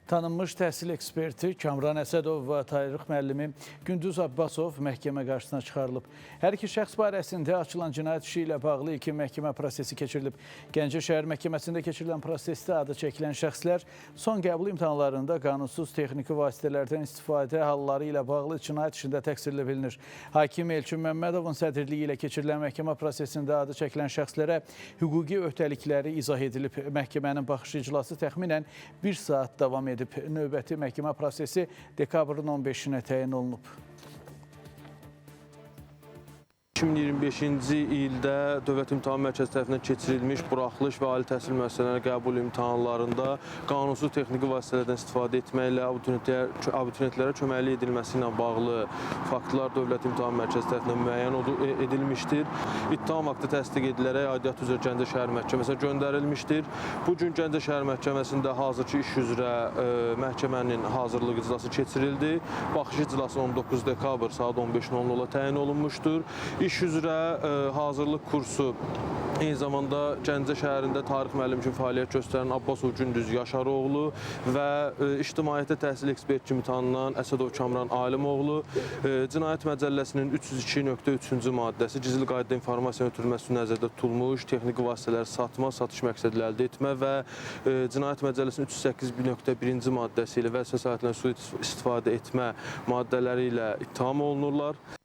Tanınmış təhsil eksperti Kamran Əsədov və tarix müəllimi Gündüz Abbasov məhkəmə qarşısına çıxarılıb. Hər iki şəxs barəsində açılan cinayət işi ilə bağlı iki məhkəmə prosesi keçirilib. Gəncə şəhər məhkəməsində keçirilən prosesdə adı çəkilən şəxslər son qəbul imtahanlarında qanunsuz texniki vasitələrdən istifadə halları ilə bağlı cinayət işində təqsirli bilinir. Hakim Elçin Məmmədovun sədrliyi ilə keçirilən məhkəmə prosesində adı çəkilən şəxslərə hüquqi öhdəlikləri izah edilib. Məhkəmənin baxış iclası təxminən 1 saat davam edib. Növbəti məhkəmə prosesi dekabrın 15-nə təyin olunub. 2025-ci ildə Dövlət İmtahan Mərkəzi tərəfindən keçirilmiş buraxılış və ali təhsil müəssisələrinin qəbul imtahanlarında qanunsuz texniki vasitələrdən istifadə etməklə abituriyentlərə köməklik edilməsi ilə bağlı faktlar Dövlət İmtahan Mərkəzi tərəfindən müəyyən edilmişdir. İttiham aktı təsdiq edilərək aidiyyatı üzrə Gəncə şəhər məhkəməsinə göndərilmişdir. Bugün Gəncə şəhər məhkəməsində hazırki iş üzrə məhkəmənin hazırlıq iclası keçirildi. Baxış iclası 19 dekabr saat 15:00 təyin olunmuşdur. İş üzrə hazırlıq kursu eyni zamanda Gəncə şəhərində tarix müəllimi kimi fəaliyyət göstərən Abbasov Gündüz Yaşaroğlu və ictimaiyyətdə təhsil ekspert kimi tanınan Əsədov Kamran Alimoğlu Cinayət Məcəlləsinin 302.3-cü maddəsi gizli qaydada informasiya ötürülməsi nəzərdə tutulmuş, texniki vasitələr satma, satış məqsədilə əldə etmə və Cinayət Məcəlləsinin 308.1-ci maddəsi ilə vəzifə səlahiyyətindən sui istifadə etmə maddələri ilə ittiham olunurlar.